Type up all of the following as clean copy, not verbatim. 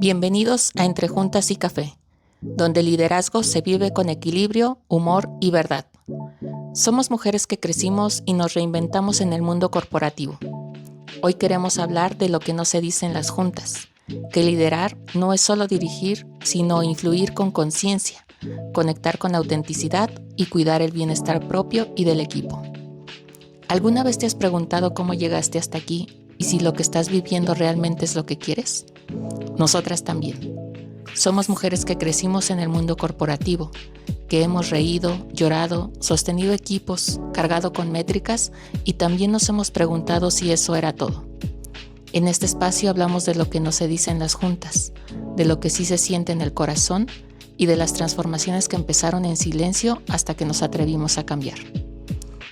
Bienvenidos a Entre Juntas y Café, donde el liderazgo se vive con equilibrio, humor y verdad. Somos mujeres que crecimos y nos reinventamos en el mundo corporativo. Hoy queremos hablar de lo que no se dice en las juntas, que liderar no es solo dirigir, sino influir con conciencia, conectar con autenticidad y cuidar el bienestar propio y del equipo. ¿Alguna vez te has preguntado cómo llegaste hasta aquí y si lo que estás viviendo realmente es lo que quieres? Nosotras también. Somos mujeres que crecimos en el mundo corporativo, que hemos reído, llorado, sostenido equipos, cargado con métricas y también nos hemos preguntado si eso era todo. En este espacio hablamos de lo que no se dice en las juntas, de lo que sí se siente en el corazón y de las transformaciones que empezaron en silencio hasta que nos atrevimos a cambiar.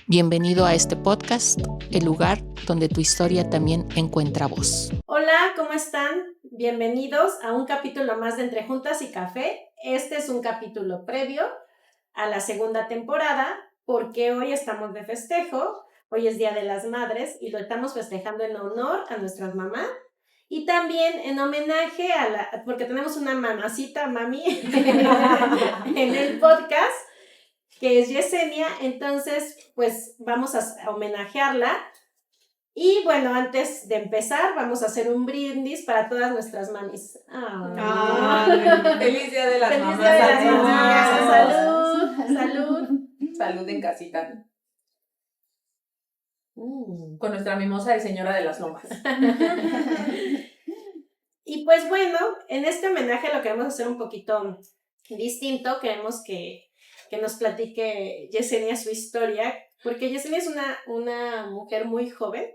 Bienvenido a este podcast, el lugar donde tu historia también encuentra voz. Hola, ¿cómo están? Bienvenidos a un capítulo más de Entre Juntas y Café. Este es un capítulo previo a la segunda temporada porque hoy estamos de festejo. Hoy es Día de las Madres y lo estamos festejando en honor a nuestras mamás y también en homenaje porque tenemos una mamacita, mami, en el podcast, que es Yesenia. Entonces, pues vamos a homenajearla. Y bueno, antes de empezar, vamos a hacer un brindis para todas nuestras mamis. Feliz Día de las Feliz Mamás. Día de las Mamás. Salud, salud. Salud en casita. Con nuestra mimosa de Señora de las Lomas. Y pues bueno, en este homenaje lo queremos hacer un poquito distinto. Queremos que nos platique Yesenia su historia, porque Yesenia es una mujer muy joven.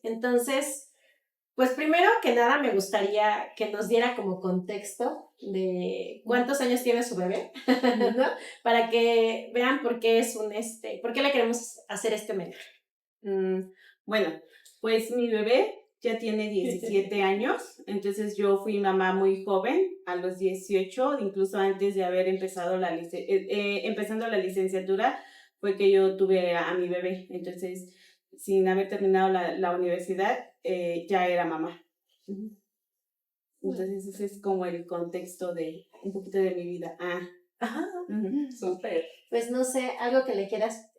Entonces, pues primero que nada me gustaría que nos diera como contexto de cuántos años tiene su bebé, ¿no? Para que vean por qué por qué le queremos hacer este homenaje. Bueno, pues mi bebé ya tiene 17 años, entonces yo fui mamá muy joven, a los 18, incluso antes de haber empezado empezando la licenciatura, fue que yo tuve a mi bebé. Entonces, sin haber terminado la universidad, ya era mamá. Entonces ese es como el contexto de un poquito de mi vida. Súper. Pues no sé, algo que le quieras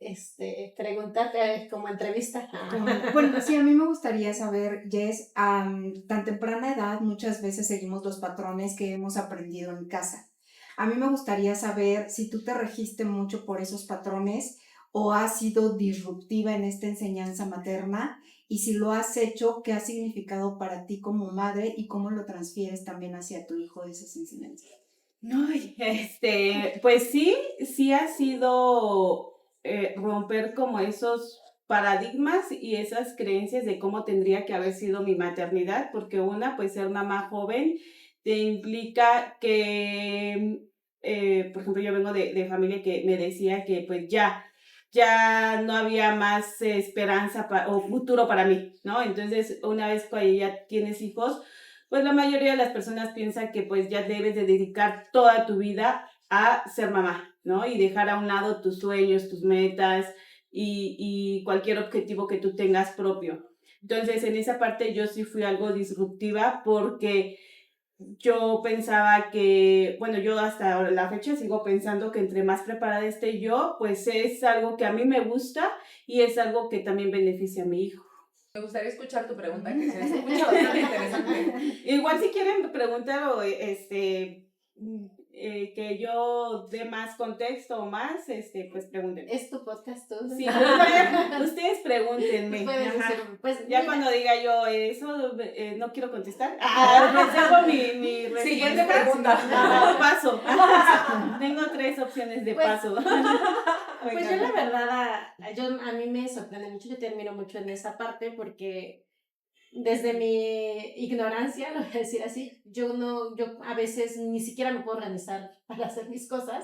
preguntar como entrevista. Bueno, sí, a mí me gustaría saber, Jess, tan temprana edad muchas veces seguimos los patrones que hemos aprendido en casa. A mí me gustaría saber si tú te registe mucho por esos patrones o has sido disruptiva en esta enseñanza materna, y si lo has hecho, ¿qué ha significado para ti como madre y cómo lo transfieres también hacia tu hijo de esas enseñanzas? Ay, pues sí ha sido romper como esos paradigmas y esas creencias de cómo tendría que haber sido mi maternidad, porque pues ser mamá joven te implica que, por ejemplo, yo vengo de familia que me decía que pues ya no había más esperanza o futuro para mí, ¿no? Entonces, una vez que ya tienes hijos, pues la mayoría de las personas piensan que pues ya debes de dedicar toda tu vida a ser mamá, ¿no? Y dejar a un lado tus sueños, tus metas y cualquier objetivo que tú tengas propio. Entonces, en esa parte yo sí fui algo disruptiva porque yo pensaba que, bueno, yo hasta la fecha sigo pensando que entre más preparada esté yo, pues es algo que a mí me gusta y es algo que también beneficia a mi hijo. Me gustaría escuchar tu pregunta, que se escucha bastante interesante. Igual si quieren preguntar o que yo dé más contexto o más, pues pregunten. ¿Es tu podcast tú? Sí, ustedes pregúntenme. Pues, ya mira. cuando diga yo eso, no quiero contestar. Les dejo mi respuesta. Siguiente pregunta. Paso. Tengo 3 opciones de paso. Pues yo la verdad, a mí me sorprende mucho, yo te admiro mucho en esa parte porque desde mi ignorancia, lo voy a decir así, yo a veces ni siquiera me puedo organizar para hacer mis cosas,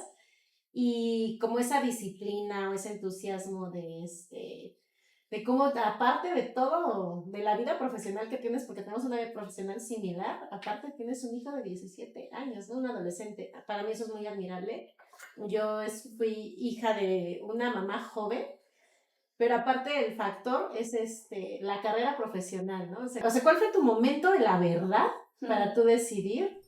y como esa disciplina o ese entusiasmo de cómo, aparte de todo, de la vida profesional que tienes, porque tenemos una vida profesional similar, aparte tienes un hijo de 17 años, ¿no? Un adolescente. Para mí eso es muy admirable. Yo fui hija de una mamá joven, pero aparte el factor es la carrera profesional, ¿no? O sea, ¿cuál fue tu momento de la verdad para tú decidir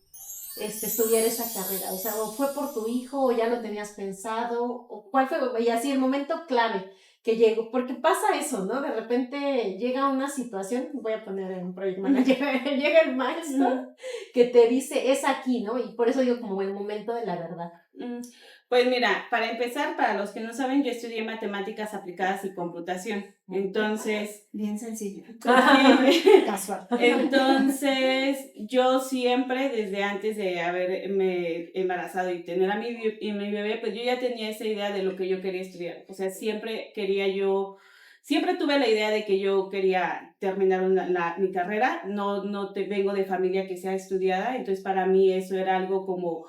estudiar esa carrera? O sea, ¿o fue por tu hijo o ya lo tenías pensado? ¿O cuál fue? Y así el momento clave que llegó, porque pasa eso, ¿no? De repente llega una situación, voy a poner en Project Manager, llega el maestro que te dice, es aquí, ¿no? Y por eso digo como el momento de la verdad. Pues mira, para empezar, para los que no saben, yo estudié matemáticas aplicadas y computación. Entonces, Bien sencillo. casual. Entonces, yo siempre, desde antes de haberme embarazado y tener a mi bebé, pues yo ya tenía esa idea de lo que yo quería estudiar. O sea, siempre tuve la idea de que yo quería terminar mi carrera. No vengo de familia que sea estudiada, entonces para mí eso era algo como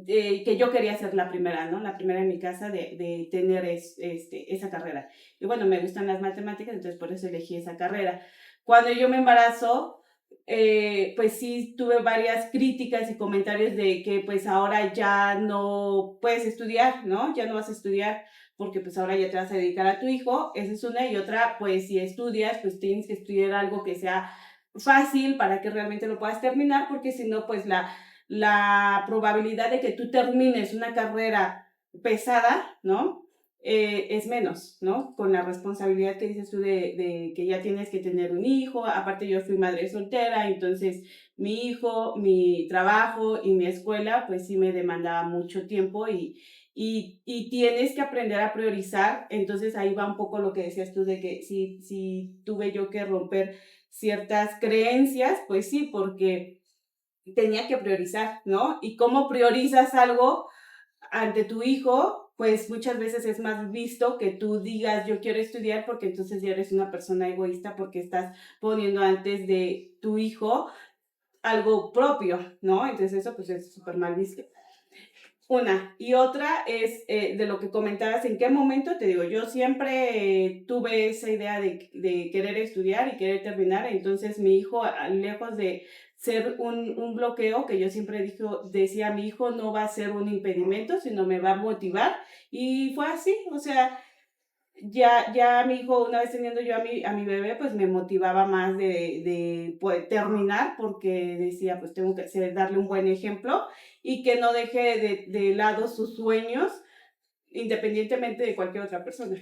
que yo quería ser la primera, ¿no? La primera en mi casa de tener esa carrera. Y bueno, me gustan las matemáticas, entonces por eso elegí esa carrera. Cuando yo me embarazo, pues sí tuve varias críticas y comentarios de que pues ahora ya no puedes estudiar, ¿no? Ya no vas a estudiar porque pues ahora ya te vas a dedicar a tu hijo. Esa es una. Y otra, pues si estudias, pues tienes que estudiar algo que sea fácil para que realmente lo puedas terminar, porque si no, pues la probabilidad de que tú termines una carrera pesada, ¿no? Es menos, ¿no? Con la responsabilidad que dices tú de que ya tienes que tener un hijo. Aparte yo fui madre soltera, entonces mi hijo, mi trabajo y mi escuela, pues sí me demandaba mucho tiempo y tienes que aprender a priorizar. Entonces ahí va un poco lo que decías tú de que si tuve yo que romper ciertas creencias, pues sí, porque tenía que priorizar, ¿no? Y cómo priorizas algo ante tu hijo, pues muchas veces es más visto que tú digas yo quiero estudiar, porque entonces ya eres una persona egoísta porque estás poniendo antes de tu hijo algo propio, ¿no? Entonces eso pues es súper mal visto. Una. Y otra es de lo que comentabas, ¿en qué momento? Te digo, yo siempre tuve esa idea de querer estudiar y querer terminar. Entonces mi hijo, lejos de ser un bloqueo, que yo siempre decía, mi hijo no va a ser un impedimento, sino me va a motivar. Y fue así, o sea, ya mi hijo, una vez teniendo yo a mi bebé, pues me motivaba más de poder terminar, porque decía, pues tengo que darle un buen ejemplo y que no deje de lado sus sueños, independientemente de cualquier otra persona.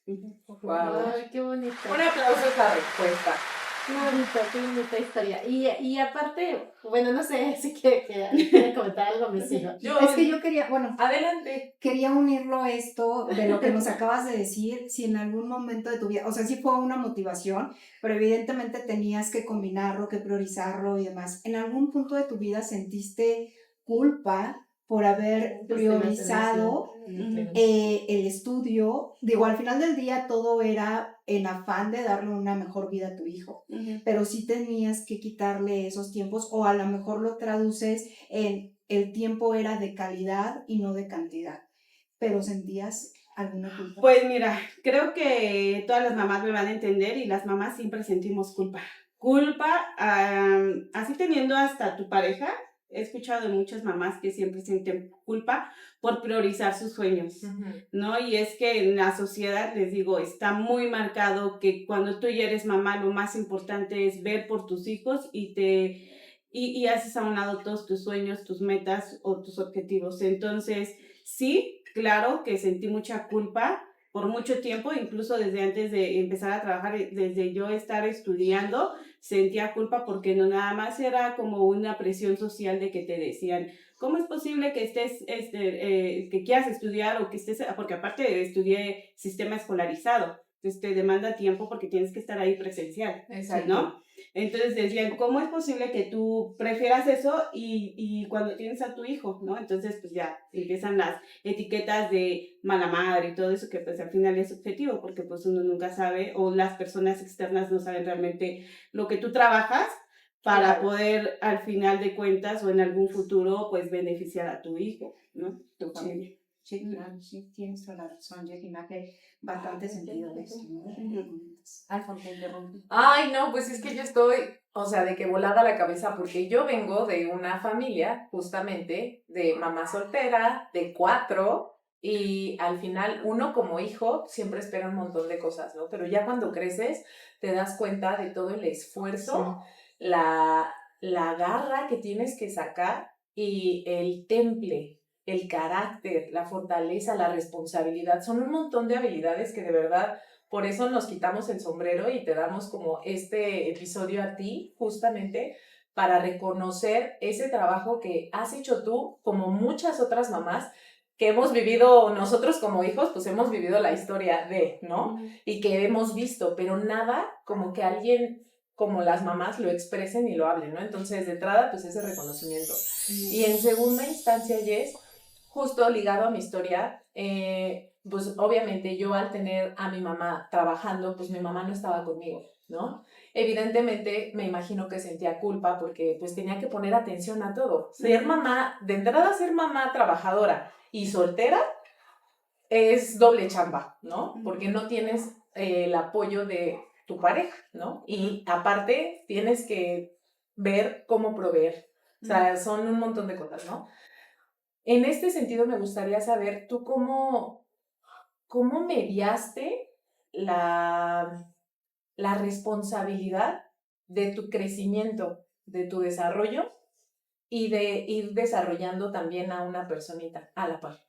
Wow. Ay, qué bonito. Un aplauso a esa respuesta. Qué bonita historia. Y aparte, bueno, no sé si quiere comentar algo, me sigo. Es que yo quería, bueno, Adelante. quería unirlo a esto de lo que nos acabas de decir, si en algún momento de tu vida, o sea, sí fue una motivación, pero evidentemente tenías que combinarlo, que priorizarlo y demás. ¿En algún punto de tu vida sentiste culpa por haber priorizado el estudio? Digo, al final del día todo era en afán de darle una mejor vida a tu hijo, pero sí tenías que quitarle esos tiempos, o a lo mejor lo traduces en el tiempo era de calidad y no de cantidad, pero sentías alguna culpa. Pues mira, creo que todas las mamás me van a entender, y las mamás siempre sentimos culpa. Culpa, así teniendo hasta tu pareja. He escuchado de muchas mamás que siempre sienten culpa por priorizar sus sueños, ¿no? Y es que en la sociedad, les digo, está muy marcado que cuando tú ya eres mamá, lo más importante es ver por tus hijos y haces a un lado todos tus sueños, tus metas o tus objetivos. Entonces, sí, claro que sentí mucha culpa por mucho tiempo, incluso desde antes de empezar a trabajar, desde yo estar estudiando, sentía culpa porque no nada más era como una presión social de que te decían, ¿cómo es posible que estés, que quieras estudiar o que estés, porque aparte estudié sistema escolarizado, entonces te demanda tiempo porque tienes que estar ahí presencial, Exacto. ¿no? Entonces decían, ¿cómo es posible que tú prefieras eso y cuando tienes a tu hijo, ¿no? Entonces pues ya empiezan las etiquetas de mala madre y todo eso, que pues al final es subjetivo, porque pues uno nunca sabe, o las personas externas no saben realmente lo que tú trabajas para poder al final de cuentas o en algún futuro pues beneficiar a tu hijo, ¿no? Tu familia. Sí, claro, sí, tienes toda la razón, Regina, que bastante sentido de eso, ¿no? Alfonso, te interrumpí. Ay, no, pues es que yo estoy, o sea, de que volada la cabeza, porque yo vengo de una familia, justamente, de mamá soltera, de 4, y al final uno como hijo siempre espera un montón de cosas, ¿no? Pero ya cuando creces te das cuenta de todo el esfuerzo, la garra que tienes que sacar y el temple, el carácter, la fortaleza, la responsabilidad. Son un montón de habilidades que de verdad, por eso nos quitamos el sombrero y te damos como este episodio a ti, justamente, para reconocer ese trabajo que has hecho tú, como muchas otras mamás, que hemos vivido nosotros como hijos, pues hemos vivido la historia de, ¿no? Y que hemos visto, pero nada como que alguien como las mamás lo expresen y lo hablen, ¿no? Entonces, de entrada, pues ese reconocimiento. Y en segunda instancia, Jess, justo ligado a mi historia, pues obviamente yo al tener a mi mamá trabajando, pues mi mamá no estaba conmigo, ¿no? Evidentemente me imagino que sentía culpa porque pues tenía que poner atención a todo. Ser mamá, de entrada ser mamá trabajadora y soltera es doble chamba, ¿no? Porque no tienes el apoyo de tu pareja, ¿no? Y aparte tienes que ver cómo proveer. O sea, son un montón de cosas, ¿no? En este sentido me gustaría saber tú cómo mediaste la responsabilidad de tu crecimiento, de tu desarrollo y de ir desarrollando también a una personita a la par.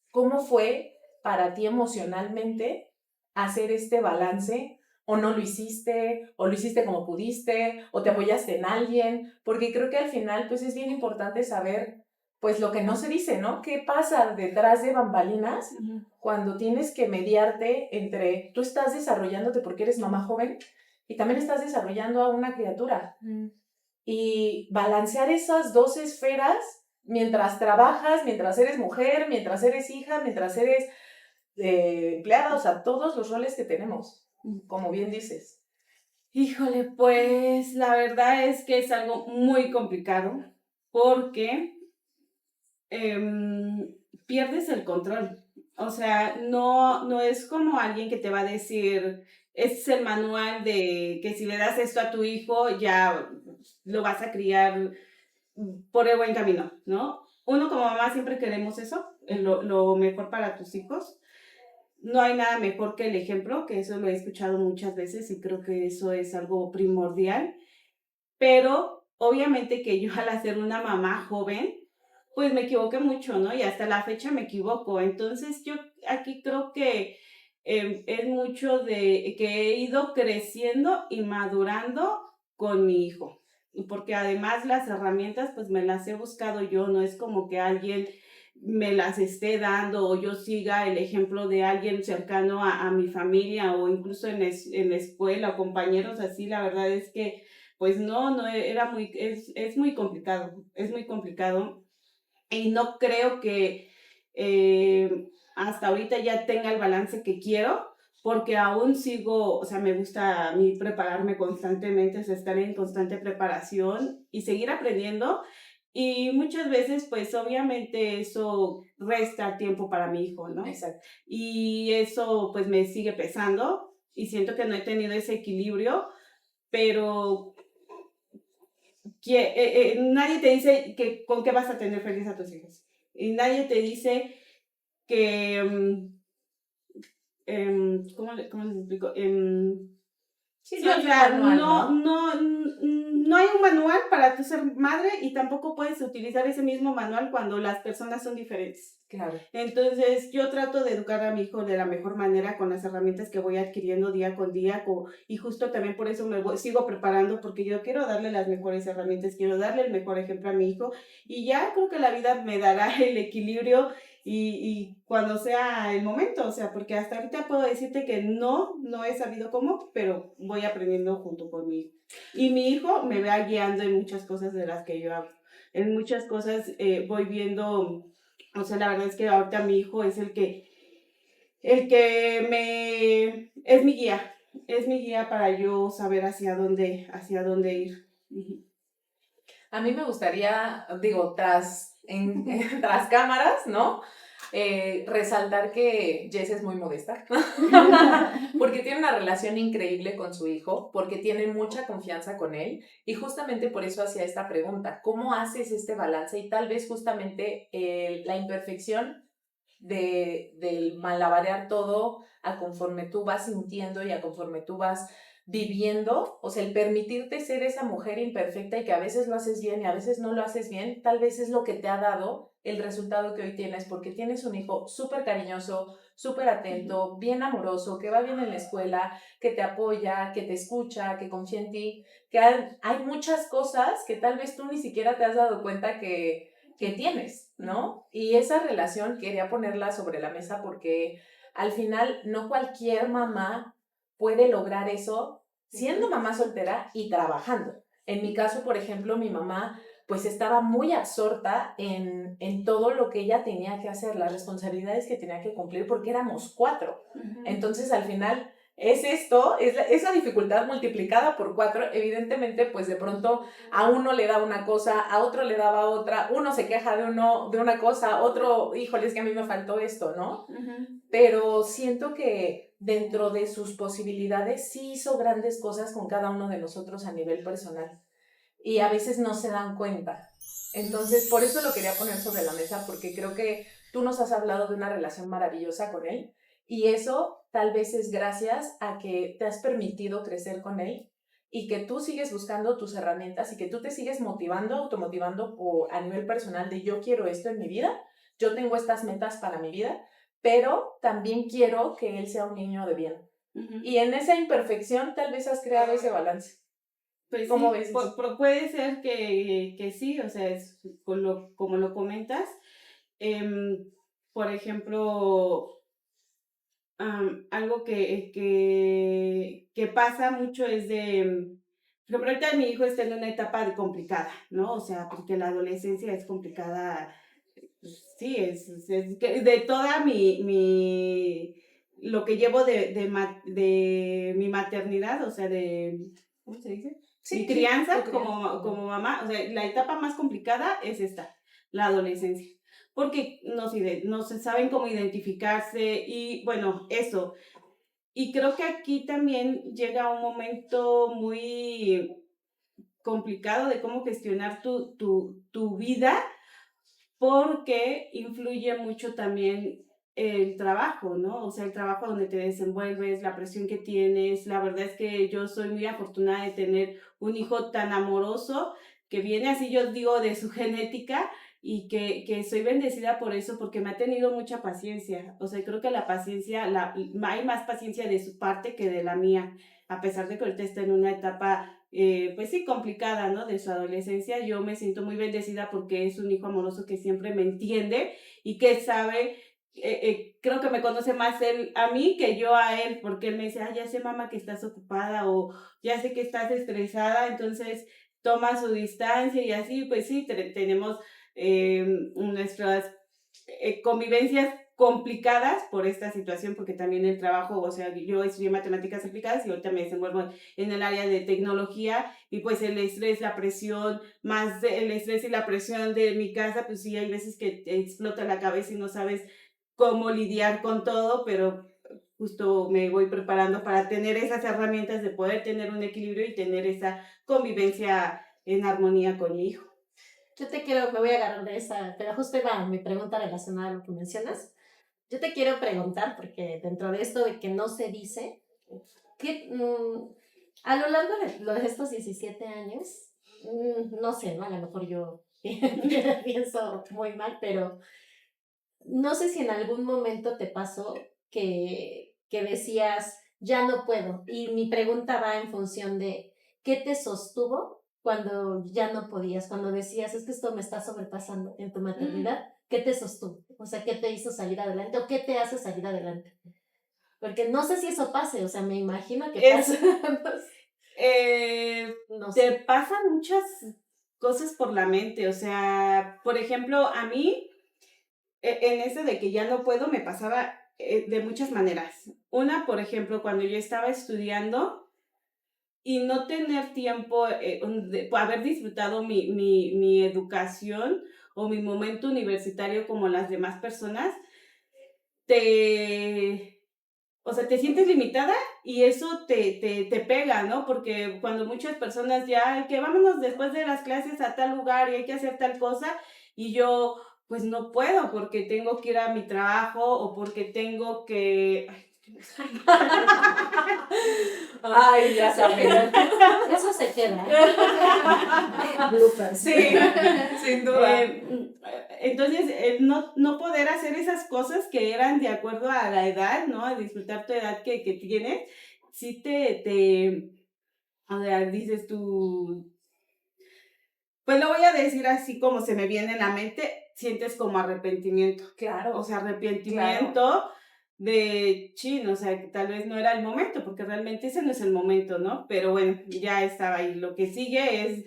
¿Cómo fue para ti emocionalmente hacer este balance? ¿O no lo hiciste? ¿O lo hiciste como pudiste? ¿O te apoyaste en alguien? Porque creo que al final pues es bien importante saber pues lo que no se dice, ¿no? ¿Qué pasa detrás de bambalinas cuando tienes que mediarte entre tú estás desarrollándote porque eres mamá joven y también estás desarrollando a una criatura? Y balancear esas dos esferas mientras trabajas, mientras eres mujer, mientras eres hija, mientras eres empleada, o sea, todos los roles que tenemos, como bien dices. Híjole, pues la verdad es que es algo muy complicado porque pierdes el control. O sea, no es como alguien que te va a decir, es el manual de que si le das esto a tu hijo, ya lo vas a criar por el buen camino, ¿no? Uno como mamá siempre queremos eso, lo mejor para tus hijos. No hay nada mejor que el ejemplo, que eso lo he escuchado muchas veces y creo que eso es algo primordial. Pero obviamente que yo al hacer una mamá joven, pues me equivoqué mucho, ¿no? Y hasta la fecha me equivoco. Entonces yo aquí creo que es mucho de que he ido creciendo y madurando con mi hijo. Porque además las herramientas pues me las he buscado yo, no es como que alguien me las esté dando o yo siga el ejemplo de alguien cercano a mi familia o incluso en la escuela o compañeros así. La verdad es que pues no era es muy complicado, es muy complicado y no creo que hasta ahorita ya tenga el balance que quiero, porque aún sigo, o sea, me gusta a mí prepararme constantemente, o sea, estar en constante preparación y seguir aprendiendo. Y muchas veces, pues obviamente eso resta tiempo para mi hijo, ¿no? Exacto. Y eso pues me sigue pesando y siento que no he tenido ese equilibrio, pero nadie te dice que con qué vas a tener feliz a tus hijos. Y nadie te dice que, ¿cómo les explico? Sí, Sí, no o hay un sea, manual, no hay un manual para tu ser madre y tampoco puedes utilizar ese mismo manual cuando las personas son diferentes. Claro. Entonces, yo trato de educar a mi hijo de la mejor manera con las herramientas que voy adquiriendo día con día y justo también por eso sigo preparando porque yo quiero darle las mejores herramientas, quiero darle el mejor ejemplo a mi hijo y ya creo que la vida me dará el equilibrio y cuando sea el momento, o sea, porque hasta ahorita puedo decirte que no he sabido cómo, pero voy aprendiendo junto con mi hijo. Y mi hijo me va guiando en muchas cosas de las que yo hago. En muchas cosas voy viendo, o sea, la verdad es que ahorita mi hijo es el que es mi guía para yo saber hacia dónde ir. A mí me gustaría, digo, tras cámaras, ¿no? Resaltar que Jess es muy modesta, porque tiene una relación increíble con su hijo, porque tiene mucha confianza con él, y justamente por eso hacía esta pregunta, ¿cómo haces este balance? Y tal vez justamente la imperfección del malabarear todo a conforme tú vas sintiendo y a conforme tú vas viviendo, o sea, el permitirte ser esa mujer imperfecta y que a veces lo haces bien y a veces no lo haces bien, tal vez es lo que te ha dado el resultado que hoy tienes, porque tienes un hijo súper cariñoso, súper atento, bien amoroso, que va bien en la escuela, que te apoya, que te escucha, que confía en ti, que hay muchas cosas que tal vez tú ni siquiera te has dado cuenta que tienes, ¿no? Y esa relación quería ponerla sobre la mesa porque al final no cualquier mamá puede lograr eso siendo mamá soltera y trabajando. En mi caso, por ejemplo, mi mamá pues estaba muy absorta en todo lo que ella tenía que hacer, las responsabilidades que tenía que cumplir, porque éramos 4. Entonces, al final, es esto, es la dificultad multiplicada por 4. Evidentemente, pues de pronto a uno le da una cosa, a otro le daba otra, uno se queja de una cosa, otro, híjole, es que a mí me faltó esto, ¿no? Pero siento que dentro de sus posibilidades sí hizo grandes cosas con cada uno de nosotros a nivel personal y a veces no se dan cuenta. Entonces, por eso lo quería poner sobre la mesa, porque creo que tú nos has hablado de una relación maravillosa con él y eso tal vez es gracias a que te has permitido crecer con él y que tú sigues buscando tus herramientas y que tú te sigues motivando, automotivando a nivel personal de yo quiero esto en mi vida, yo tengo estas metas para mi vida, pero también quiero que él sea un niño de bien. Y en esa imperfección tal vez has creado ese balance. Pues ¿Cómo sí, ves? puede ser que sí, o sea, es como lo comentas. Por ejemplo, algo que pasa mucho es por ejemplo, ahorita mi hijo está en una etapa complicada, ¿no? O sea, porque la adolescencia es complicada, pues, sí, es que de toda lo que llevo de mi maternidad, o sea, ¿cómo se dice? Sí, Mi crianza tu como mamá, o sea, la etapa más complicada es esta, la adolescencia, porque no se saben cómo identificarse y bueno, eso. Y creo que aquí también llega un momento muy complicado de cómo gestionar tu vida, porque influye mucho también el trabajo, ¿no? O sea, el trabajo donde te desenvuelves, la presión que tienes. La verdad es que yo soy muy afortunada de tener un hijo tan amoroso que viene así, yo digo, de su genética y que soy bendecida por eso, porque me ha tenido mucha paciencia. O sea, creo que la paciencia, hay más paciencia de su parte que de la mía, a pesar de que ahorita está en una etapa pues sí, complicada, ¿no? De su adolescencia. Yo me siento muy bendecida porque es un hijo amoroso que siempre me entiende y que sabe, creo que me conoce más él a mí que yo a él, porque él me dice, ya sé, mamá, que estás ocupada o ya sé que estás estresada, entonces toma su distancia y así, pues sí, tenemos nuestras convivencias complicadas por esta situación, porque también el trabajo, o sea, yo estudié matemáticas aplicadas y ahorita me desenvuelvo en el área de tecnología y pues el estrés, la presión, más el estrés y la presión de mi casa, pues sí, hay veces que te explota la cabeza y no sabes cómo lidiar con todo, pero justo me voy preparando para tener esas herramientas de poder tener un equilibrio y tener esa convivencia en armonía con mi hijo. Me voy a agarrar de esa, pero justo iba mi pregunta relacionada a lo que mencionas. Yo te quiero preguntar, porque dentro de esto de que no se dice, a lo largo de estos 17 años, no sé, ¿no? A lo mejor yo pienso muy mal, pero no sé si en algún momento te pasó que decías, ya no puedo. Y mi pregunta va en función de, ¿qué te sostuvo cuando ya no podías? Cuando decías, es que esto me está sobrepasando en tu maternidad, ¿qué te sostuvo? O sea, ¿qué te hizo salir adelante o qué te hace salir adelante? Porque no sé si eso pase, o sea, me imagino que pasa. No Te sé. pasan muchas cosas por la mente, o sea, por ejemplo, a mí, en ese de que ya no puedo, me pasaba de muchas maneras. Una, por ejemplo, cuando yo estaba estudiando y no tener tiempo, de haber disfrutado mi educación o mi momento universitario como las demás personas, o sea, te sientes limitada y eso te pega, ¿no? Porque cuando muchas personas ya, que vámonos después de las clases a tal lugar y hay que hacer tal cosa, y yo, pues no puedo porque tengo que ir a mi trabajo o porque tengo que, Ay, ya sabes. Eso se queda. Bloopers. Sí, sin duda. Entonces, el no poder hacer esas cosas que eran de acuerdo a la edad, ¿no? A disfrutar tu edad que tienes, sí o sea, dices tú, pues lo voy a decir así como se me viene en la mente, sientes como arrepentimiento. Claro. O sea, arrepentimiento de chin, o sea, que tal vez no era el momento, porque realmente ese no es el momento, ¿no? Pero bueno, ya estaba ahí. Lo que sigue es,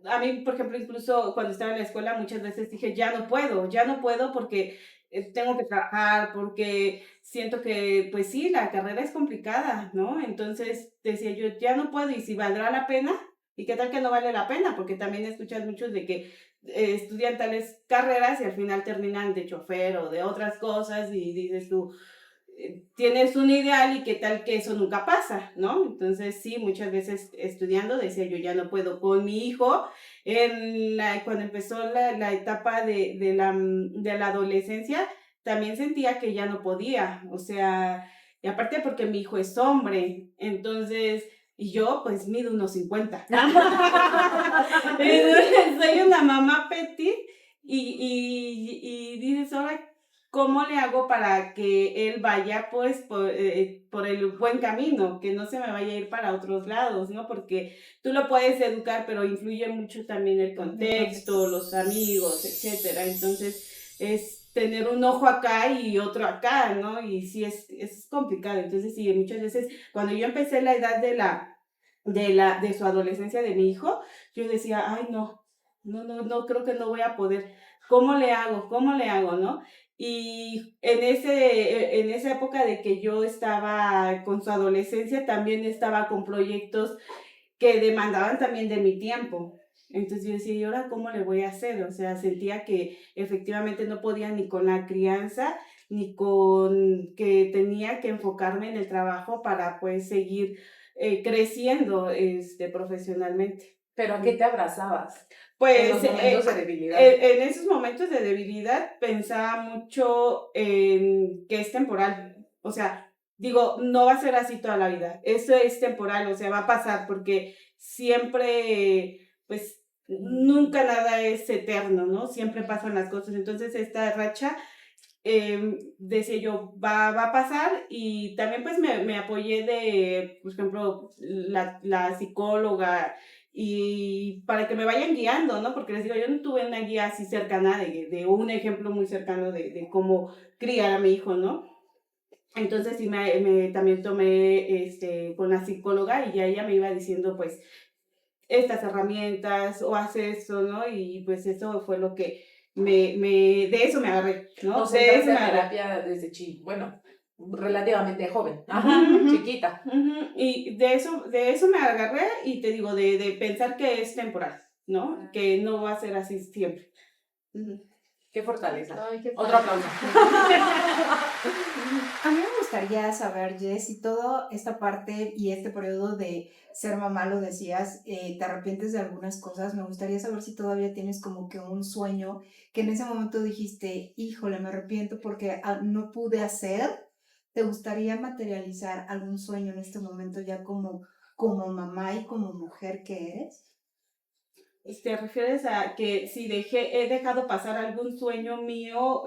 a mí, por ejemplo, incluso cuando estaba en la escuela, muchas veces dije, ya no puedo porque tengo que trabajar, porque siento que, pues sí, la carrera es complicada, ¿no? Entonces decía yo, ya no puedo, y si valdrá la pena, ¿y qué tal que no vale la pena? Porque también escuchas muchos de que estudian tales carreras y al final terminan de chofer o de otras cosas y dices tú, tienes un ideal y qué tal que eso nunca pasa, ¿no? Entonces sí, muchas veces estudiando decía yo ya no puedo. Con mi hijo, cuando empezó la etapa de la adolescencia, también sentía que ya no podía, o sea, y aparte porque mi hijo es hombre, entonces... Y yo, pues, mido unos 50. Soy una mamá petit y dices, ahora, ¿cómo le hago para que él vaya, pues, por el buen camino? Que no se me vaya a ir para otros lados, ¿no? Porque tú lo puedes educar, pero influye mucho también el contexto, los amigos, etcétera. Entonces, es tener un ojo acá y otro acá, ¿no? Y sí, es complicado. Entonces, sí, muchas veces, cuando yo empecé la edad de su adolescencia de mi hijo, yo decía, ay, no, creo que no voy a poder. ¿Cómo le hago? ¿Cómo le hago? ¿No? Y en esa época de que yo estaba con su adolescencia, también estaba con proyectos que demandaban también de mi tiempo. Entonces yo decía, ¿y ahora cómo le voy a hacer? O sea, sentía que efectivamente no podía ni con la crianza, ni con que tenía que enfocarme en el trabajo para pues seguir creciendo profesionalmente. ¿Pero a qué te abrazabas? Pues En los momentos de debilidad. en esos momentos de debilidad pensaba mucho en que es temporal. O sea, digo, no va a ser así toda la vida. Eso es temporal, o sea, va a pasar porque siempre, pues, nunca nada es eterno, ¿no? Siempre pasan las cosas. Entonces, esta racha, decía yo, va a pasar y también pues me apoyé de, por ejemplo, la psicóloga y para que me vayan guiando, ¿no? Porque les digo, yo no tuve una guía así cercana de un ejemplo muy cercano de cómo criar a mi hijo, ¿no? Entonces sí también tomé con la psicóloga y ya ella me iba diciendo pues estas herramientas o hace esto, ¿no? Y pues eso fue lo que de eso me agarré, ¿no? O sea, de eso me a agarré. terapia desde bueno, relativamente joven, Ujú. chiquita. Y de eso me agarré y te digo, de pensar que es temporal, ¿no? Que no va a ser así siempre. Qué fortaleza. Ay, qué Otro padre. aplauso. A mí me gustaría saber, Jess, si toda esta parte y este periodo de ser mamá, lo decías, te arrepientes de algunas cosas. Me gustaría saber si todavía tienes como que un sueño que en ese momento dijiste, híjole, me arrepiento porque no pude hacer. ¿Te gustaría materializar algún sueño en este momento ya como mamá y como mujer que eres? ¿Te refieres a que si he dejado pasar algún sueño mío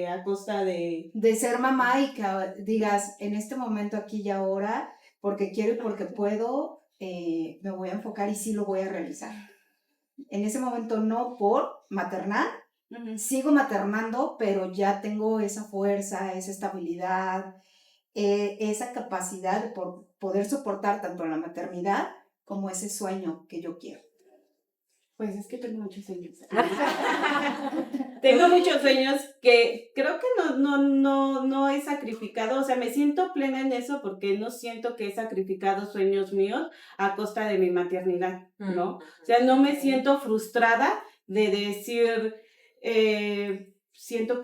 a costa de... De ser mamá y que digas, en este momento, aquí y ahora, porque quiero y porque puedo, me voy a enfocar y sí lo voy a realizar. En ese momento no por maternar, sigo maternando, pero ya tengo esa fuerza, esa estabilidad, esa capacidad de poder soportar tanto la maternidad como ese sueño que yo quiero. Pues es que tengo muchos sueños. Tengo muchos sueños que creo que no he sacrificado, o sea, me siento plena en eso porque no siento que he sacrificado sueños míos a costa de mi maternidad, ¿no? O sea, no me siento frustrada de decir, siento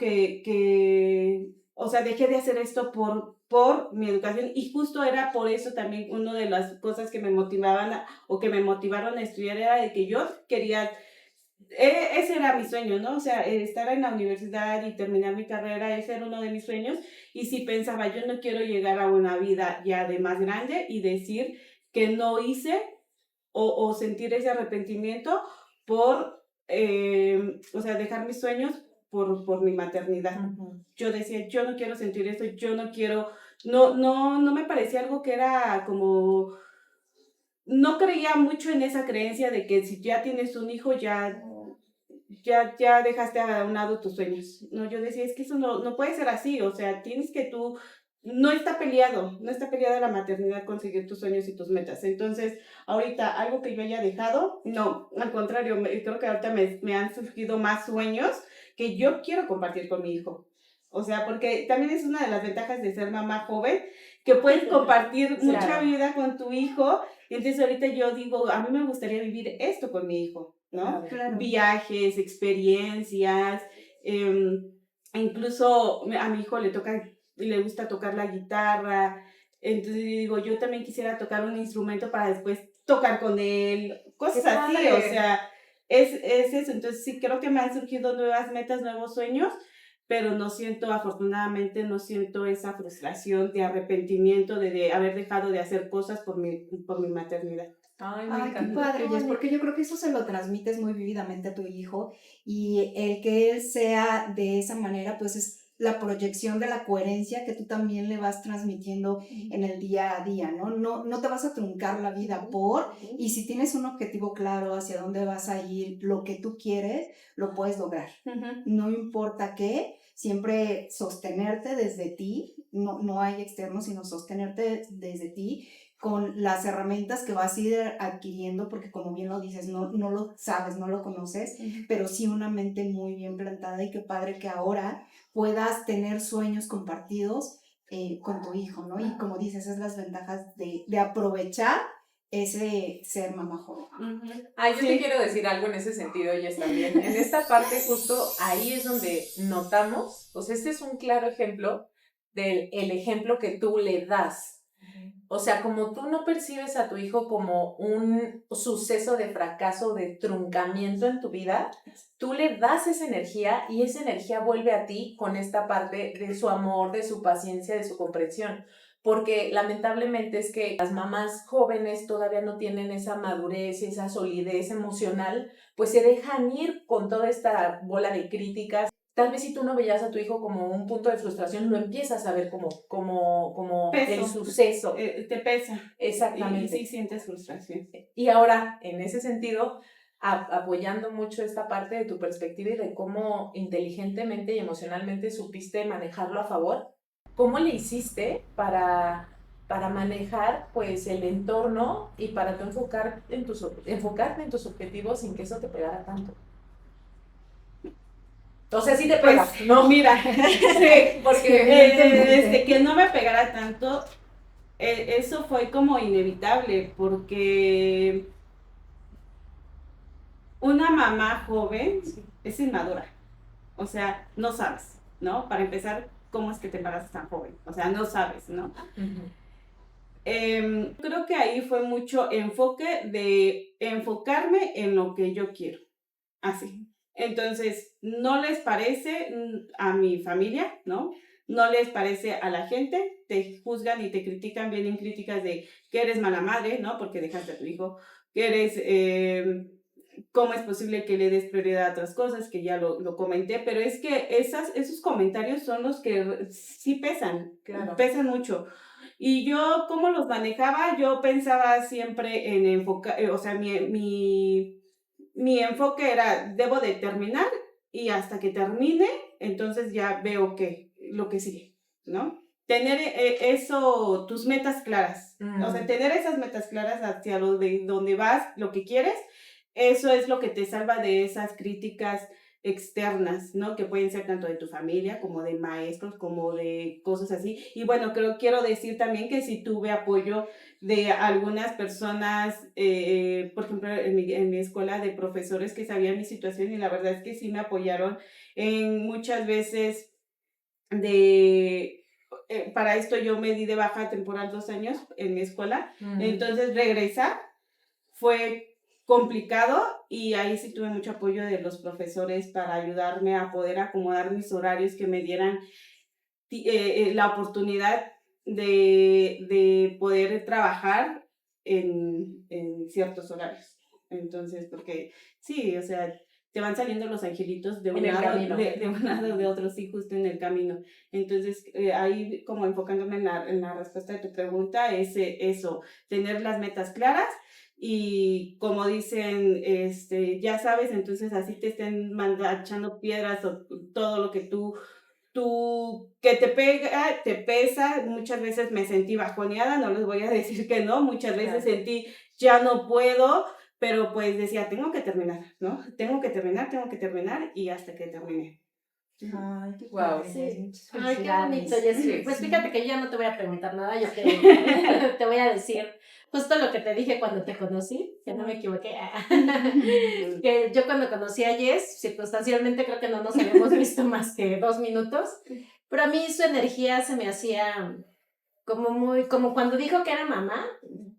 o sea, dejé de hacer esto por mi educación y justo era por eso también una de las cosas que me motivaban o que me motivaron a estudiar era de que yo quería ese era mi sueño, ¿no? O sea, estar en la universidad y terminar mi carrera, ese era uno de mis sueños. Y sí pensaba, yo no quiero llegar a una vida ya de más grande y decir que no hice o sentir ese arrepentimiento por, o sea, dejar mis sueños por mi maternidad. Yo decía, yo no quiero sentir esto, yo no quiero, no me parecía algo que era como, no creía mucho en esa creencia de que si ya tienes un hijo, ya dejaste a un lado tus sueños. No, yo decía, es que eso no puede ser así, o sea, tienes que tú, no está peleada la maternidad conseguir tus sueños y tus metas. Entonces, ahorita, algo que yo haya dejado, no, al contrario, creo que ahorita me han surgido más sueños que yo quiero compartir con mi hijo. O sea, porque también es una de las ventajas de ser mamá joven, que puedes compartir mucha vida con tu hijo. Entonces ahorita yo digo, a mí me gustaría vivir esto con mi hijo, ¿no? Claro. Viajes, experiencias, incluso a mi hijo le gusta tocar la guitarra, entonces yo digo, yo también quisiera tocar un instrumento para después tocar con él, cosas así, o sea, es eso. Entonces sí creo que me han surgido nuevas metas, nuevos sueños, pero afortunadamente no siento esa frustración de arrepentimiento de haber dejado de hacer cosas por mi maternidad. Ay, me Ay, qué encanta. padre, Jess, porque yo creo que eso se lo transmites muy vividamente a tu hijo y el que él sea de esa manera, pues es la proyección de la coherencia que tú también le vas transmitiendo en el día a día, ¿no? No te vas a truncar la vida y si tienes un objetivo claro hacia dónde vas a ir, lo que tú quieres, lo puedes lograr. No importa qué, siempre sostenerte desde ti, no hay externo, sino sostenerte desde ti con las herramientas que vas a ir adquiriendo, porque como bien lo dices, no lo sabes, no lo conoces, pero sí una mente muy bien plantada y qué padre que ahora puedas tener sueños compartidos con tu hijo, ¿no? Y como dices, es las ventajas de aprovechar ese ser mamá joven. Yo te quiero decir algo en ese sentido, Jess, también. En esta parte justo ahí es donde notamos, o sea, este es un claro ejemplo del ejemplo que tú le das. O sea, como tú no percibes a tu hijo como un suceso de fracaso, de truncamiento en tu vida, tú le das esa energía y esa energía vuelve a ti con esta parte de su amor, de su paciencia, de su comprensión. Porque lamentablemente es que las mamás jóvenes todavía no tienen esa madurez, esa solidez emocional, pues se dejan ir con toda esta bola de críticas. Tal vez si tú no veías a tu hijo como un punto de frustración, lo empiezas a ver como el suceso. Te pesa. Exactamente. Y sí sientes frustración. Y ahora, en ese sentido, apoyando mucho esta parte de tu perspectiva y de cómo inteligentemente y emocionalmente supiste manejarlo a favor, ¿cómo le hiciste para manejar pues el entorno y para tú enfocarte en tus objetivos sin que eso te pegara tanto? O sea, sí te pega, pues, ¿no? Mira, sí, porque que no me pegara tanto, eso fue como inevitable, porque una mamá joven es inmadura, o sea, no sabes, ¿no? Para empezar, ¿cómo es que te embarazas tan joven? O sea, no sabes, ¿no? Creo que ahí fue mucho enfoque de enfocarme en lo que yo quiero, así. Entonces, no les parece a mi familia, ¿no? No les parece a la gente, te juzgan y te critican, vienen críticas de que eres mala madre, ¿no? Porque dejaste a tu hijo, que eres, ¿cómo es posible que le des prioridad a otras cosas? Que ya lo comenté, pero es que esos comentarios son los que sí pesan, Claro. Pesan mucho. Y yo, ¿cómo los manejaba? Yo pensaba siempre en enfocar, o sea, mi enfoque era, debo de terminar y hasta que termine, entonces ya veo lo que sigue, ¿no? Tener tus metas claras, o sea, tener esas metas claras hacia donde vas, lo que quieres, eso es lo que te salva de esas críticas externas, ¿no? Que pueden ser tanto de tu familia como de maestros, como de cosas así. Y bueno, quiero decir también que sí tuve apoyo de algunas personas, por ejemplo, en mi escuela, de profesores que sabían mi situación, y la verdad es que sí me apoyaron en muchas veces para esto yo me di de baja temporal 2 años en mi escuela. Entonces regresar fue complicado, y ahí sí tuve mucho apoyo de los profesores para ayudarme a poder acomodar mis horarios, que me dieran la oportunidad de poder trabajar en ciertos horarios. Entonces, porque sí, o sea, te van saliendo los angelitos de un En el lado, camino. de un lado, de otro, sí, justo en el camino. Entonces, ahí como enfocándome en la respuesta de tu pregunta, es eso, tener las metas claras. Y como dicen, ya sabes, entonces así te estén echando piedras o todo lo que que te pega, te pesa. Muchas veces me sentí bajoneada, no les voy a decir que no, muchas veces sentí, ya no puedo, pero pues decía, tengo que terminar, ¿no? Tengo que terminar, y hasta que terminé. Ay, qué Wow, padre, Sí. Jess, muchas Ay, qué felicidades. bonito, Jessy. Sí. Pues fíjate que yo ya no te voy a preguntar nada, yo te voy a decir justo lo que te dije cuando te conocí, que no me equivoqué. Que yo cuando conocí a Jess, circunstancialmente creo que no nos habíamos visto más que 2 minutos, pero a mí su energía se me hacía como cuando dijo que era mamá,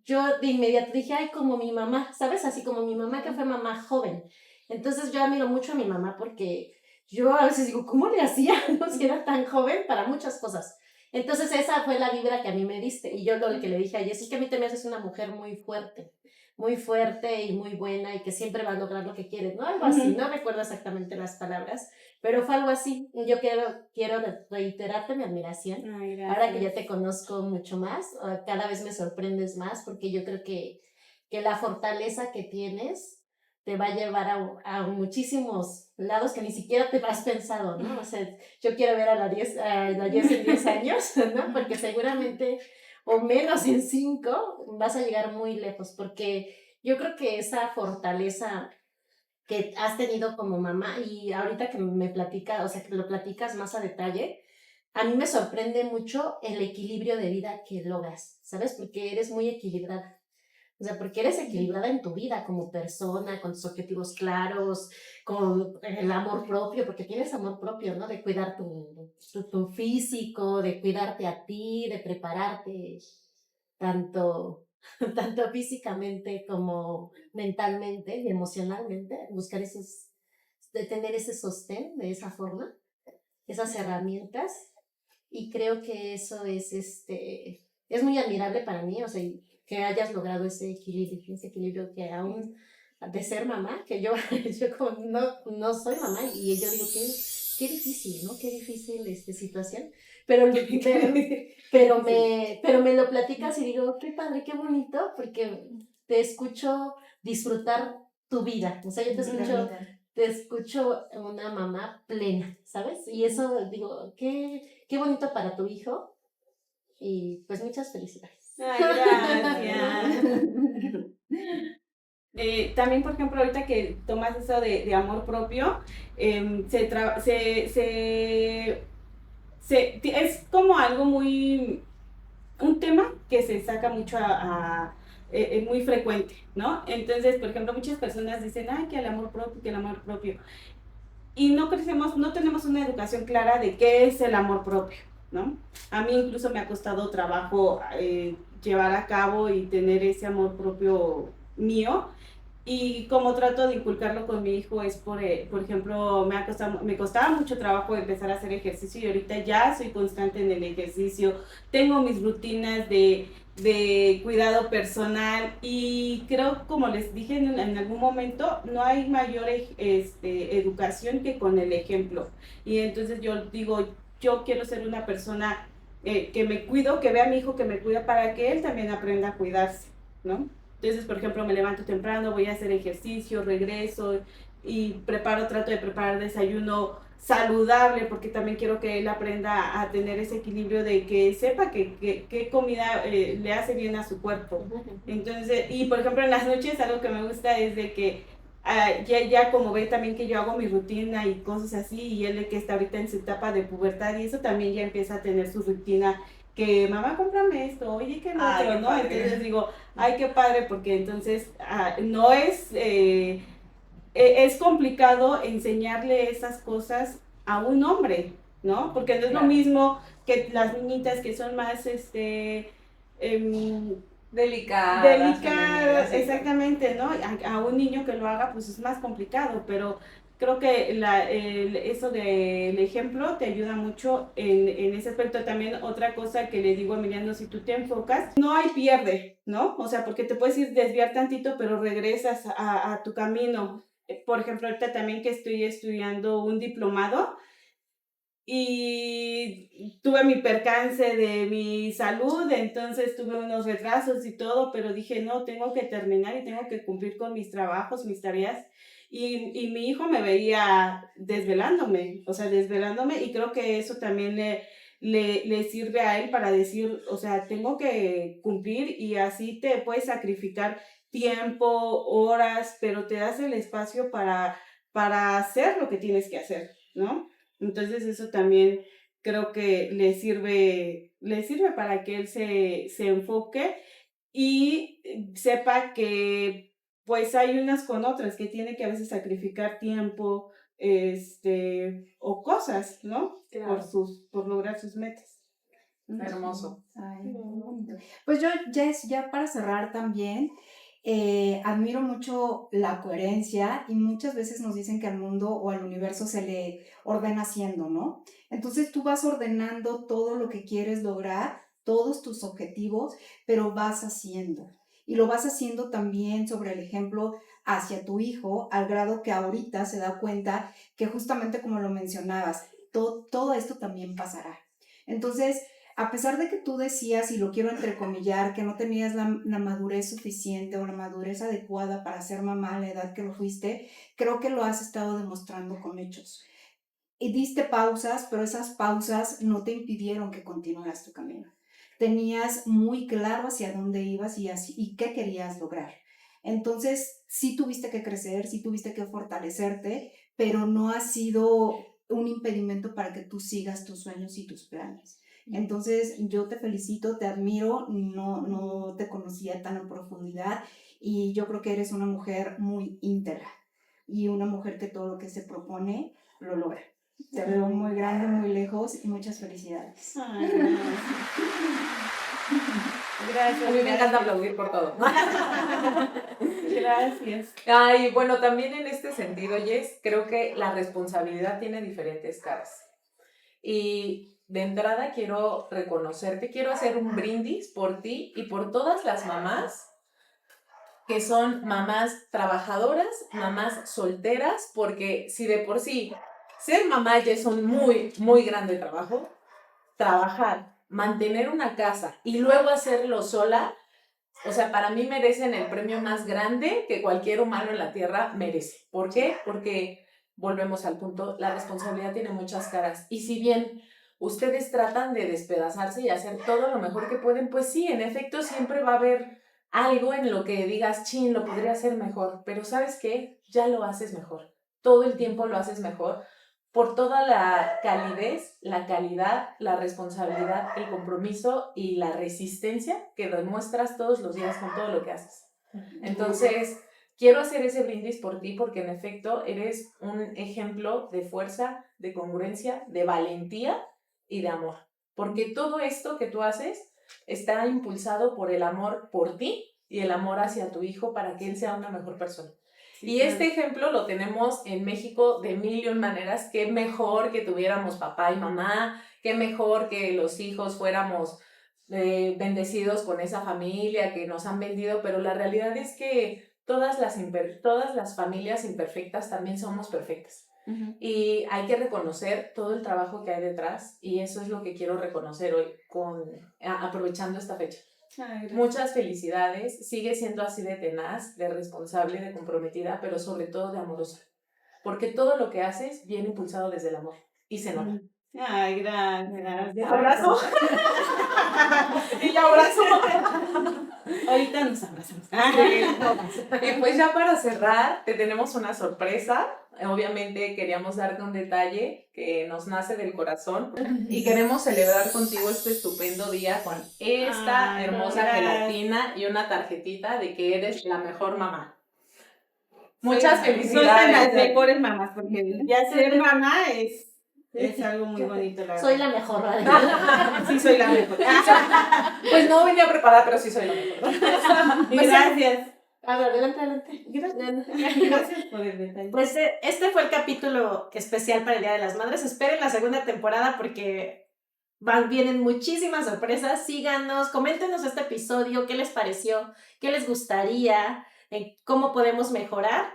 yo de inmediato dije, ay, como mi mamá, ¿sabes? Así como mi mamá que fue mamá joven. Entonces yo admiro mucho a mi mamá porque yo a veces digo, ¿cómo le hacía? No, si era tan joven para muchas cosas. Entonces esa fue la vibra que a mí me diste. Y yo lo que le dije a Jess es que a mí te me haces una mujer muy fuerte y muy buena y que siempre va a lograr lo que quiere, ¿no? Algo así, no recuerdo exactamente las palabras, pero fue algo así. Yo quiero reiterarte mi admiración. Ay, Ahora que ya gracias. te conozco mucho más, cada vez me sorprendes más porque yo creo que la fortaleza que tienes te va a llevar a muchísimos lados que ni siquiera te has pensado, ¿no? O sea, yo quiero ver a la 10 en 10 años, ¿no? Porque seguramente, o menos en 5, vas a llegar muy lejos, porque yo creo que esa fortaleza que has tenido como mamá, y ahorita que me platica, o sea, que lo platicas más a detalle, a mí me sorprende mucho el equilibrio de vida que logras, ¿sabes? Porque eres muy equilibrada. O sea, porque eres equilibrada en tu vida como persona, con tus objetivos claros, con el amor propio, porque tienes amor propio, ¿no? De cuidar tu físico, de cuidarte a ti, de prepararte tanto, tanto físicamente como mentalmente y emocionalmente, buscar de tener ese sostén de esa forma, esas herramientas. Y creo que eso es muy admirable para mí, o sea, que hayas logrado ese equilibrio que aún de ser mamá, que yo, yo como no soy mamá, y yo digo, qué difícil, ¿no? Qué difícil situación, pero, pero me lo platicas y digo, qué padre, qué bonito, porque te escucho disfrutar tu vida, o sea, yo te escucho una mamá plena, ¿sabes? Y eso, digo, qué bonito para tu hijo, y pues muchas felicidades. Ay, gracias. También, por ejemplo, ahorita que tomas eso de amor propio, es como algo un tema que se saca mucho es muy frecuente, ¿no? Entonces, por ejemplo, muchas personas dicen, ay, que el amor propio, que el amor propio. Y no tenemos una educación clara de qué es el amor propio, ¿no? A mí incluso me ha costado trabajo llevar a cabo y tener ese amor propio mío. Y como trato de inculcarlo con mi hijo es por ejemplo, me costaba mucho trabajo empezar a hacer ejercicio, y ahorita ya soy constante en el ejercicio. Tengo mis rutinas de cuidado personal, y creo, como les dije en algún momento, no hay mayor educación que con el ejemplo. Y entonces yo digo, yo quiero ser una persona que me cuido, que vea a mi hijo que me cuida, para que él también aprenda a cuidarse, ¿no? Entonces, por ejemplo, me levanto temprano, voy a hacer ejercicio, regreso y trato de preparar desayuno saludable, porque también quiero que él aprenda a tener ese equilibrio de que sepa qué comida le hace bien a su cuerpo. Entonces, y por ejemplo, en las noches algo que me gusta es de que ya como ve también que yo hago mi rutina y cosas así, y él que está ahorita en su etapa de pubertad y eso, también ya empieza a tener su rutina, que mamá, cómprame esto, oye, que lo otro, ¿no? Padre. Entonces digo, ay, qué padre, porque entonces no es complicado enseñarle esas cosas a un hombre, ¿no? Porque no es lo mismo que las niñitas que son más, Delicadas, Delicada, femeninas, sí, exactamente, ¿no? A un niño que lo haga, pues es más complicado, pero creo que eso del ejemplo te ayuda mucho en ese aspecto. También otra cosa que le digo a Emiliano, si tú te enfocas, no hay pierde, ¿no? O sea, porque te puedes ir desviar tantito, pero regresas a tu camino. Por ejemplo, ahorita también que estoy estudiando un diplomado, y tuve mi percance de mi salud, entonces tuve unos retrasos y todo, pero dije, no, tengo que terminar y tengo que cumplir con mis trabajos, mis tareas. Y mi hijo me veía desvelándome, o sea, desvelándome, y creo que eso también le sirve a él para decir, o sea, tengo que cumplir, y así te puedes sacrificar tiempo, horas, pero te das el espacio para hacer lo que tienes que hacer, ¿no? Entonces eso también creo que le sirve para que él se enfoque y sepa que pues hay unas con otras, que tiene que a veces sacrificar tiempo, o cosas, ¿no? Claro. Por lograr sus metas. Hermoso. Ay, qué bonito. Pues yo, Jess, ya para cerrar también, admiro mucho la coherencia, y muchas veces nos dicen que al mundo o al universo se le ordena haciendo, ¿no? Entonces tú vas ordenando todo lo que quieres lograr, todos tus objetivos, pero vas haciendo. Y lo vas haciendo también sobre el ejemplo hacia tu hijo, al grado que ahorita se da cuenta que, justamente como lo mencionabas, todo esto también pasará. Entonces, a pesar de que tú decías, y lo quiero entrecomillar, que no tenías la madurez suficiente o la madurez adecuada para ser mamá a la edad que lo fuiste, creo que lo has estado demostrando con hechos. Y diste pausas, pero esas pausas no te impidieron que continuaras tu camino. Tenías muy claro hacia dónde ibas y qué querías lograr. Entonces, sí tuviste que crecer, sí tuviste que fortalecerte, pero no ha sido un impedimento para que tú sigas tus sueños y tus planes. Entonces, yo te felicito, te admiro, no te conocía tan en profundidad, y yo creo que eres una mujer muy íntegra y una mujer que todo lo que se propone lo logra. Te veo muy grande, muy lejos, y muchas felicidades. Ay, gracias. Gracias. A mí me encanta aplaudir por todo. Gracias. Ay, bueno, también en este sentido, Jess, creo que la responsabilidad tiene diferentes caras. Y de entrada quiero reconocerte, quiero hacer un brindis por ti y por todas las mamás que son mamás trabajadoras, mamás solteras, porque si de por sí ser mamá ya es un muy, muy grande trabajo, trabajar, mantener una casa y luego hacerlo sola, o sea, para mí merecen el premio más grande que cualquier humano en la tierra merece. ¿Por qué? Porque, volvemos al punto, la responsabilidad tiene muchas caras. Y si bien ustedes tratan de despedazarse y hacer todo lo mejor que pueden, pues sí, en efecto, siempre va a haber algo en lo que digas, chin, lo podría hacer mejor. Pero ¿sabes qué? Ya lo haces mejor. Todo el tiempo lo haces mejor por toda la calidez, la calidad, la responsabilidad, el compromiso y la resistencia que demuestras todos los días con todo lo que haces. Entonces, quiero hacer ese brindis por ti porque en efecto eres un ejemplo de fuerza, de congruencia, de valentía y de amor. Porque todo esto que tú haces está impulsado por el amor por ti y el amor hacia tu hijo para que él sea una mejor persona. Y este ejemplo lo tenemos en México de mil y un maneras. Qué mejor que tuviéramos papá y mamá, qué mejor que los hijos fuéramos bendecidos con esa familia que nos han vendido, pero la realidad es que todas las familias imperfectas también somos perfectas. Uh-huh. Y hay que reconocer todo el trabajo que hay detrás, y eso es lo que quiero reconocer hoy aprovechando esta fecha. Ay, muchas felicidades, sigue siendo así de tenaz, de responsable, de comprometida, pero sobre todo de amorosa, porque todo lo que haces viene impulsado desde el amor y se nota. Ay, gracias. ¿Abrazo? Y la abrazo. Ahorita nos abrazamos. Y pues ya para cerrar, te tenemos una sorpresa. Obviamente queríamos darte un detalle que nos nace del corazón y queremos celebrar contigo este estupendo día con esta hermosa gelatina y una tarjetita de que eres la mejor mamá. Muchas felicidades. Son las mejores mamás, porque ya ser mamá es Es algo muy bonito, la verdad. Soy la mejor. Sí, soy la mejor. Pues no venía preparada, pero sí soy la mejor. Y gracias. A ver, adelante. Gracias por el detalle. Pues este fue el capítulo especial para el Día de las Madres. Esperen la segunda temporada porque vienen muchísimas sorpresas. Síganos, coméntenos este episodio, qué les pareció, qué les gustaría, cómo podemos mejorar.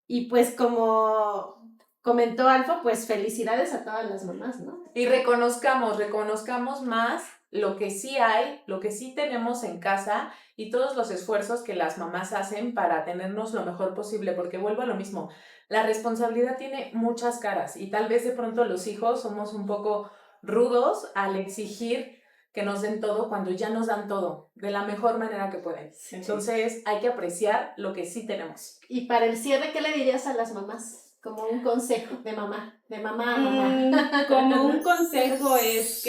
Y pues como comentó Alfa, pues felicidades a todas las mamás, ¿no? Y reconozcamos más lo que sí hay, lo que sí tenemos en casa y todos los esfuerzos que las mamás hacen para tenernos lo mejor posible, porque vuelvo a lo mismo, la responsabilidad tiene muchas caras y tal vez de pronto los hijos somos un poco rudos al exigir que nos den todo cuando ya nos dan todo de la mejor manera que pueden. Entonces hay que apreciar lo que sí tenemos. Y para el cierre, ¿qué le dirías a las mamás? Como un consejo de mamá a mamá. Como un consejo es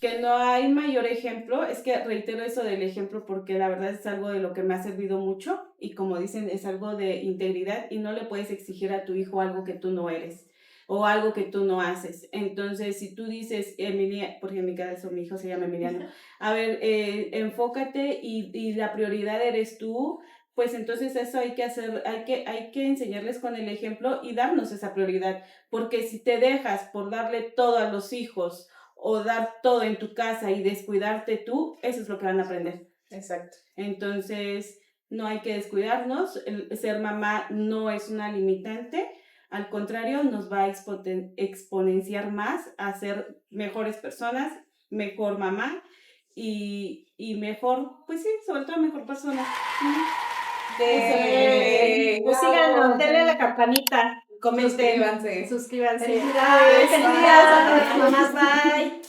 que no hay mayor ejemplo, es que reitero eso del ejemplo porque la verdad es algo de lo que me ha servido mucho y como dicen es algo de integridad y no le puedes exigir a tu hijo algo que tú no eres o algo que tú no haces. Entonces, si tú dices, Emilia, porque en mi caso mi hijo se llama Emiliano, a ver, enfócate y la prioridad eres tú, pues entonces eso hay que hacer, hay que enseñarles con el ejemplo y darnos esa prioridad, porque si te dejas por darle todo a los hijos o dar todo en tu casa y descuidarte tú, eso es lo que van a aprender. Exacto. Entonces, no hay que descuidarnos, el ser mamá no es una limitante, al contrario, nos va a exponenciar más a ser mejores personas, mejor mamá y mejor, pues sí, sobre todo mejor persona. Pues síganos, denle a la campanita, comenten, Suscríbanse. suscríbanse. Felicidades. Felicidades a todas las mamás, bye.